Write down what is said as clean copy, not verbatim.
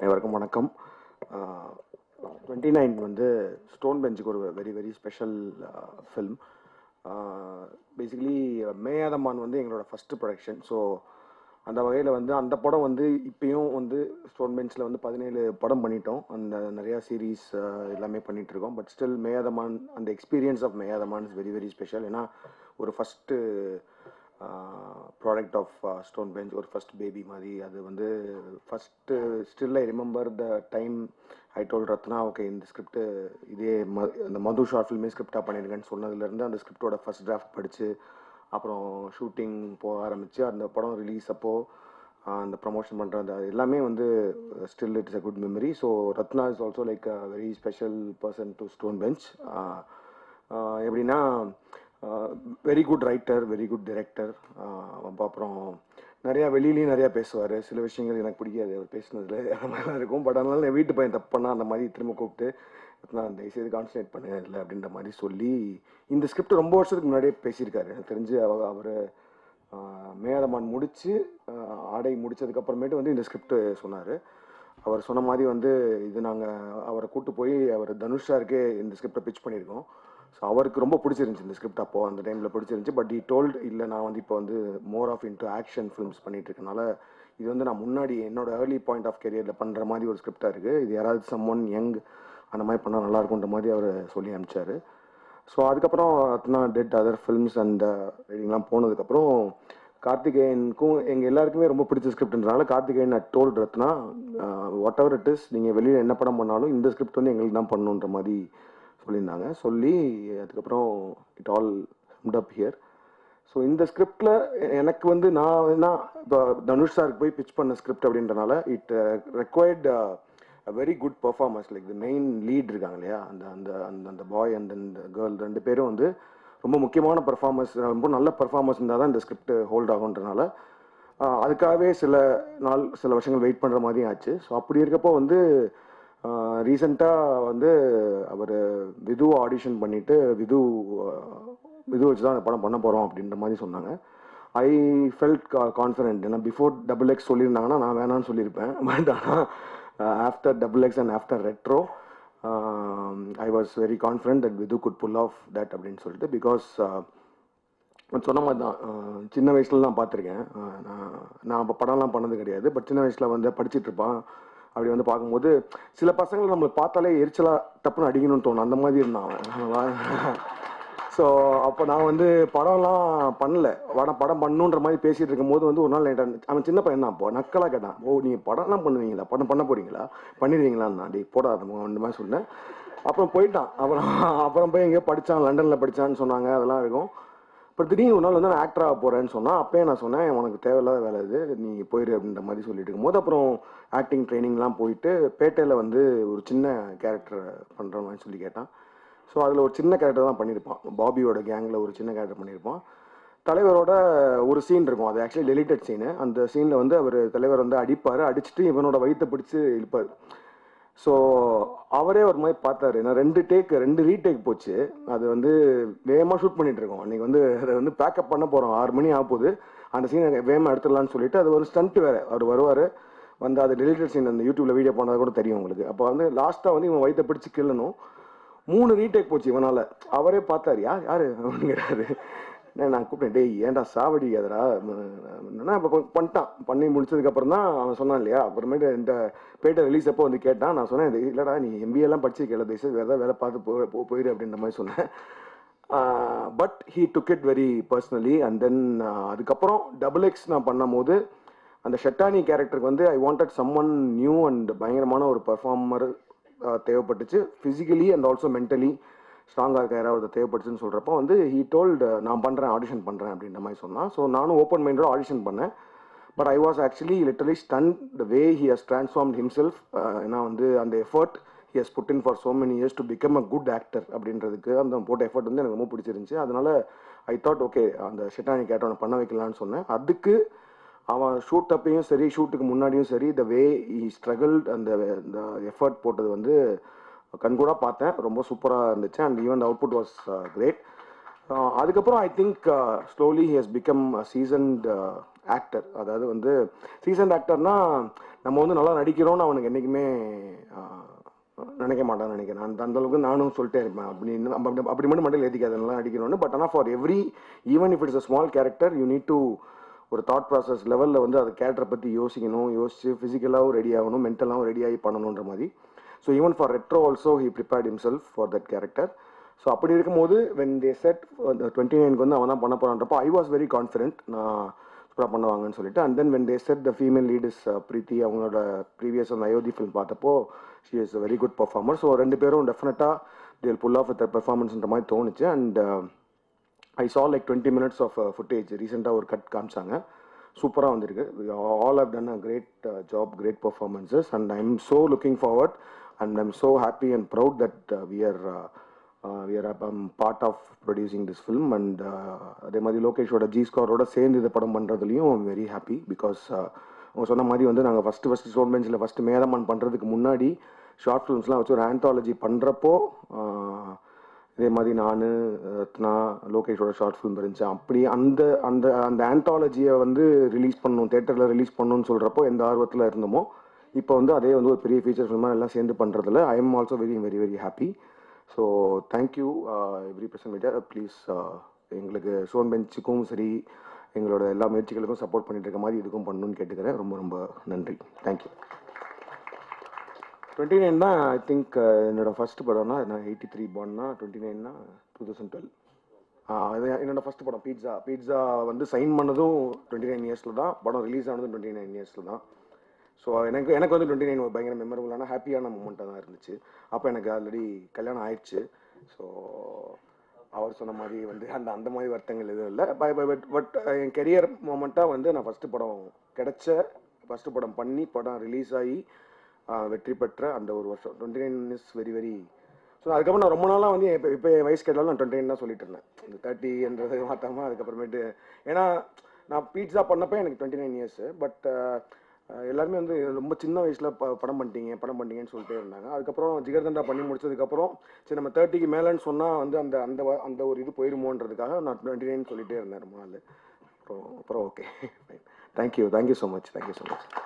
அனைவருக்கும் வணக்கம். 29 வந்து ஸ்டோன் பெஞ்சுக்கு ஒரு very very special film. Basically Meyaadha Maan வந்து எங்களோட ஃபஸ்ட்டு ப்ரொடக்ஷன். ஸோ அந்த வகையில் வந்து அந்த படம் வந்து இப்பயும் வந்து ஸ்டோன் பெஞ்சில் வந்து 17 படம் பண்ணிட்டோம். அந்த நிறையா சீரீஸ் எல்லாமே பண்ணிகிட்ருக்கோம். பட் ஸ்டில் மேயாதமான் அந்த experience of Meyaadha Maan is very very special. ஏன்னா ஒரு first product of Stone Bench, ஒரு ஃபஸ்ட் பேபி மாதிரி. அது வந்து first still I remember the time I told Rathna, okay இந்த ஸ்கிரிப்டு இதே அந்த மது ஷார்ட் ஃபில்மே ஸ்கிரிப்டாக பண்ணியிருக்கேன்னு சொன்னதுலேருந்து அந்த ஸ்கிரிப்டோட ஃபஸ்ட் டிராஃப்ட் படித்து அப்புறம் ஷூட்டிங் போக ஆரம்பித்து அந்த படம் ரிலீஸ் அப்போது அந்த ப்ரமோஷன் பண்ணுறது அது எல்லாமே வந்து still it's a good memory. So Ratna is also like a very special person to Stone Bench. எப்படின்னா very good writer, very good director. அப்புறம் நிறையா வெளியிலையும் நிறையா பேசுவார். சில விஷயங்கள் எனக்கு பிடிக்காது அவர் பேசுனதில், அந்த மாதிரிலாம் இருக்கும். பட் அதனால என் வீட்டு பையன் தப்பு பண்ணால் அந்த மாதிரி திரும்ப கூப்பிட்டு நான் தயவுசெய்து கான்சன்ட்ரேட் பண்ண இல்லை அப்படின்ற மாதிரி சொல்லி இந்த ஸ்கிரிப்ட் ரொம்ப வருஷத்துக்கு முன்னாடியே பேசியிருக்காரு. எனக்கு தெரிஞ்சு அவர் மேயாதமான் முடித்து ஆடை முடித்ததுக்கப்புறமேட்டு வந்து இந்த ஸ்கிரிப்ட் சொன்னார். அவர் சொன்ன மாதிரி வந்து இது நாங்கள் அவரை கூப்பிட்டு போய் அவர் தனுஷ் சாருக்கே இந்த ஸ்கிரிப்டை பிச் பண்ணியிருக்கோம். ஸோ அவருக்கு ரொம்ப பிடிச்சிருந்துச்சி இந்த ஸ்கிரிப்ட். அப்போது அந்த டைமில் பிடிச்சிருந்துச்சி. பட் டோல்டு இல்லை நான் வந்து இப்போ வந்து more of into action films பண்ணிகிட்ருக்கனால இது வந்து நான் முன்னாடி என்னோட ஏர்லி பாயிண்ட் ஆஃப் கெரியரில் பண்ணுற மாதிரி ஒரு ஸ்கிரிப்டாக இருக்குது. இது யாராவது சம்மொன் யங் அந்த மாதிரி பண்ணால் நல்லாயிருக்குன்ற மாதிரி அவர் சொல்லி அனுப்பிச்சார். ஸோ அதுக்கப்புறம் நான் டெட் அதர் ஃபிலிம்ஸ் அண்ட் ரீடிங்லாம் போனதுக்கப்புறம் கார்த்திகேயனுக்கும் எங்கள் எல்லாருக்குமே ரொம்ப பிடிச்ச ஸ்கிரிப்ட்ன்றனால Karthikeyan had told Ratna, whatever it is, நீங்கள் வெளியில் என்ன படம் பண்ணாலும் இந்த ஸ்கிரிப்ட் வந்து எங்களுக்கு தான் பண்ணணுன்ற மாதிரி சொல்லியிருந்தாங்க. சொல்லி அதுக்கப்புறம் it all hummed up here. So இந்த ஸ்கிரிப்டில் எனக்கு வந்து நான் என்ன இப்போ தனுஷ் சாருக்கு போய் பிச் பண்ண ஸ்கிரிப்ட் அப்படின்றனால it required very good performance. Like the main lead இருக்காங்க இல்லையா, அந்த அந்த அந்த அந்த பாய் அண்ட் அந்த கேர்ள் ரெண்டு பேரும் வந்து ரொம்ப முக்கியமான பர்ஃபார்மன்ஸ், ரொம்ப நல்ல பர்ஃபார்மன்ஸ் இருந்தால் தான் இந்த ஸ்கிரிப்ட் ஹோல்ட் ஆகுன்றனால அதுக்காகவே சில வருஷங்கள் வெயிட் பண்ணுற மாதிரியும் ஆச்சு. ஸோ அப்படி இருக்கப்போ வந்து ரீசெண்டாக வந்து அவர் விது ஆடிஷன் பண்ணிவிட்டு விது வச்சு தான் அந்த படம் பண்ண போகிறோம் அப்படின்ற மாதிரி சொன்னாங்க. I felt confident. ஏன்னா பிஃபோர் XXX சொல்லியிருந்தாங்கன்னா நான் வேணான்னு சொல்லியிருப்பேன். பட் ஆனால் after XXX and after Retro I was very confident that Vidhu could pull off that அப்படின்னு சொல்லிட்டு. பிகாஸ் சொன்ன மாதிரி தான் சின்ன வயசுல நான் பார்த்துருக்கேன். நான் அப்போ படம்லாம் பண்ணது கிடையாது. பட் சின்ன வயசில் வந்து படிச்சுட்டு இருப்பான். அப்படி வந்து பார்க்கும்போது சில பசங்களை நம்மளை பார்த்தாலே எரிச்சலாக டப்புன்னு அடிக்கணும்னு தோணும். அந்த மாதிரி இருந்தான் அவன். ஸோ அப்போ நான் வந்து படம்லாம் பண்ணல. படம் பண்ணணுன்ற மாதிரி பேசிகிட்டு இருக்கும்போது வந்து ஒரு நாள் அவன் சின்ன பையன் தான். அப்போ நக்கலாக கேட்டான், ஓ நீங்கள் படம்லாம் பண்ணுவீங்களா, படம் பண்ண போகிறீங்களா, பண்ணிடுவீங்களான்னு. அப்படி போடாதமோ அந்த மாதிரி சொன்னேன். அப்புறம் போயிட்டான். அப்புறம் போய் எங்கேயோ படித்தான், லண்டனில் படித்தான்னு சொன்னாங்க. அதெல்லாம் இருக்கும். இப்போ திடீர்னு ஒரு நாள் வந்து நான் ஆக்டராக போகிறேன்னு சொன்னால் அப்போயே நான் சொன்னேன் உனக்கு தேவையில்லாத வேலை இது, நீ போயிடு அப்படின்ற மாதிரி சொல்லிட்டு இருக்கும்போது அப்புறம் ஆக்டிங் ட்ரைனிங்லாம் போயிட்டு பேட்டையில் வந்து ஒரு சின்ன கேரக்டர் பண்ணுற மாதிரி சொல்லி கேட்டான். ஸோ அதில் ஒரு சின்ன கேரக்டர் தான் பண்ணியிருப்பான். பாபியோட கேங்கில் ஒரு சின்ன கேரக்டர் பண்ணியிருப்பான். தலைவரோட ஒரு சீன் இருக்கும், அது ஆக்சுவலி டெலிட்டட் சீனு. அந்த சீனில் வந்து அவர் தலைவர் வந்து அடிப்பார், அடிச்சுட்டு இவனோட வயிற்றை பிடிச்சி இழுப்பார். ஸோ அவரே ஒரு மாதிரி பார்த்தாரு. நான் 2 ரீடேக் போச்சு. அது வந்து வேகமாக ஷூட் பண்ணிட்டு இருக்கோம். அன்றைக்கி வந்து அதை வந்து பேக்கப் பண்ண போகிறோம், 6 மணி ஆகும்போது அந்த சீனை வேகமாக எடுத்துடலான்னு சொல்லிட்டு அது ஒரு ஸ்டண்ட் வேறு. அவர் வருவார் வந்து அது டெலிட்டட் சீன் அந்த யூடியூப்பில் வீடியோ போனது கூட தெரியும் உங்களுக்கு. அப்போ வந்து லாஸ்ட்டாக வந்து இவன் வயிற்றை பிடிச்சி கிள்ளணும். 3 ரீடேக் போச்சு இவனால். அவரே பார்த்தார், யார் அப்படிங்கிறாரு. நான் கூப்பிட்டேன், டேய் ஏன்டா சாவடிக்காதரா என்னன்னா. இப்போ பண்ணிட்டான். பண்ணி முடிச்சதுக்கப்புறம் தான் அவன் சொன்னான் இல்லையா. அப்புறமேட்டு இந்த பேட்டை ரிலீஸ் அப்போ வந்து கேட்டான். நான் சொன்னேன், இல்லைடா நீ MBA படிச்சிருக்கல, தயவுசெய்து வேறு ஏதாவது வேலை பார்த்து போயிடு அப்படின்ற மாதிரி சொன்னேன். But he took it very personally. And then அதுக்கப்புறம் XX நான் பண்ணும்போது அந்த ஷெட்டானி கேரக்டருக்கு வந்து I wanted someone new and பயங்கரமான ஒரு பர்ஃபார்மர் தேவைப்பட்டுச்சு. ஃபிசிக்கலி அண்ட் ஆல்சோ மென்டலி ஸ்ட்ராங்காக இருக்க யாராவது தேவைப்பட்டுச்சுன்னு சொல்கிறப்போ வந்து ஹீ டோல்டு நான் பண்ணுறேன், ஆடிஷன் பண்ணுறேன் அப்படின்ற மாதிரி சொன்னான். ஸோ நானும் ஓப்பன் மைண்டோட ஆடிஷன் பண்ணேன். But I was actually literally stun the way he has transformed himself. ஏன்னா வந்து அந்த effort he has put in for so many years to become a good actor அப்படின்றதுக்கு அந்த போட்ட எஃபர்ட் வந்து எனக்கு ரொம்ப பிடிச்சிருந்துச்சி. அதனால ஐ தாட் ஓகே அந்த ஷெட்டானி கேரக்டர் பண்ண வைக்கலான்னு சொன்னேன். அதுக்கு அவன் ஷூட் அப்பையும் சரி, ஷூட்டுக்கு முன்னாடியும் சரி, த வே ஹி ஸ்ட்ரகிள்ட் அந்த எஃபர்ட் போட்டது வந்து கண்கூடாக பார்த்தேன். ரொம்ப சூப்பராக இருந்துச்சு. And even output was great. அதுக்கப்புறம் I think slowly he has become seasoned actor. அதாவது வந்து சீசன்ட் ஆக்டர்னா நம்ம வந்து நல்லா நடிக்கிறோம்னு அவனுக்கு என்றைக்குமே நினைக்க மாட்டான்னு நினைக்கிறேன். அந்த அளவுக்கு நானும் சொல்லிட்டே இருப்பேன். அப்படி மட்டும் மண்டையில் ஏற்றிக்காது நல்லா நடிக்கணும்னு. பட் ஆனால் for every even if it's a small character you need to ஒரு தாட் ப்ராசஸ் லெவலில் வந்து அது கேரக்டரை பற்றி யோசிக்கணும், யோசிச்சு ஃபிசிக்கலாகவும் ரெடி ஆகணும், மென்டலாகவும் ரெடி ஆகி பண்ணணுன்ற மாதிரி. So even for retro also he prepared himself for that character. So அப்படி இருக்கும்போது வென் தே செட் 29க்கு வந்து அவன் தான் பண்ண போகிறான்றப்போ ஐ வாஸ் வெரி கான்ஃபிடென்ட் நான் சூப்பராக பண்ணுவாங்கன்னு சொல்லிட்டு. And then when they set the female lead is Preethi, அவங்களோட ப்ரீவியஸ் அந்த அயோத்தி ஃபிலிம் பார்த்தப்போ she is a very good performer. So ரெண்டு பேரும் டெஃபினட்டாக தேல் புல் ஆஃப் வித் பெர்ஃபார்மன்ஸ்ன்ற மாதிரி தோணுச்சு. And I saw like 20 minutes of footage. ரீசெண்டாக ஒரு கட் காமிச்சாங்க, சூப்பராக வந்திருக்கு. All have done a great job, great performances. And I am so looking forward and I am so happy and proud that we are part of producing this film. அண்ட் அதே மாதிரி லோகேஷோட G ஸ்கோரோட சேர்ந்து இந்த படம் பண்ணுறதுலையும் ஐம் வெரி ஹாப்பி. பிகாஸ் அவங்க சொன்ன மாதிரி வந்து நாங்கள் ஃபஸ்ட்டு ஸ்டோன் பெஞ்சில் ஃபஸ்ட்டு மேதமான் பண்ணுறதுக்கு முன்னாடி ஷார்ட் ஃபிலிம்ஸ்லாம் வச்சு ஒரு ஆந்தாலஜி பண்ணுறப்போ இதே மாதிரி நான் ரத்னா லோகேஷோட ஷார்ட் ஃபிலிம் இருந்துச்சு. அப்படி அந்த அந்த அந்த ஆந்தாலஜியை வந்து ரிலீஸ் பண்ணணும், தேட்டரில் ரிலீஸ் பண்ணணும்னு சொல்கிறப்போ எந்த ஆர்வத்தில் இருந்தோமோ இப்போ வந்து அதே வந்து ஒரு பெரிய ஃபீச்சர் ஃபிலிமாக எல்லாம் சேர்ந்து பண்ணுறதுல I am also very very very happy. So thank you every person media. Please எங்களுக்கு ஸ்டோன் பெஞ்சுக்கும் சரி எங்களோட எல்லா முயற்சிகளுக்கும் சப்போர்ட் பண்ணிட்டு இருக்க மாதிரி இதுக்கும் பண்ணணும்னு கேட்டுக்கிறேன். ரொம்ப ரொம்ப நன்றி. தேங்க்யூ. 29 தான் ஐ திங்க் என்னோடய ஃபஸ்ட்டு படம்னா. நான் 83 born-னா 29னா 2012. அது என்னோடய ஃபஸ்ட்டு படம் பீட்ஸா வந்து சைன் பண்ணதும் 29 இயர்ஸில் தான், படம் ரிலீஸ் ஆனதும் 29 இயர்ஸில் தான். ஸோ எனக்கு வந்து 29 ஒரு பயங்கர மெமரபுளான ஹாப்பியான மூமெண்ட்டாக தான் இருந்துச்சு. அப்போ எனக்கு ஆல்ரெடி கல்யாணம் ஆயிடுச்சு. ஸோ அவர் சொன்ன மாதிரி வந்து அந்த மாதிரி வருத்தங்கள் எதுவும் இல்லை. பட் என் கெரியர் மூமெண்ட்டாக வந்து நான் ஃபஸ்ட்டு படம் ஃபஸ்ட்டு படம் பண்ணி படம் ரிலீஸ் ஆகி வெற்றி பெற்ற அந்த ஒரு வருஷம் 29 இஸ் வெரி வெரி. ஸோ அதுக்கப்புறம் நான் ரொம்ப நாளாக வந்து இப்போ என் வயசு கேட்டாலும் நான் 29 தான் சொல்லிட்டு இருந்தேன். இந்த 30ன்றது மாற்றாமல் அதுக்கப்புறமேட்டு ஏன்னா நான் பீட்ஸா பண்ணப்போ எனக்கு 29 இயர்ஸு. பட் எல்லாருமே வந்து ரொம்ப சின்ன வயசில் படம் பண்ணிட்டீங்கன்னு சொல்லிட்டே இருந்தாங்க. அதுக்கப்புறம் ஜிகர்தண்டா பண்ணி முடிச்சதுக்கப்புறம் சரி நம்ம 30க்கு மேலேன்னு சொன்னால் வந்து அந்த அந்த அந்த ஒரு இது போயிடுமோன்றதுக்காக நான் 29 சொல்லிகிட்டே இருந்தேன் ரொம்ப நாள். அப்புறம் ஓகே. Thank you so much.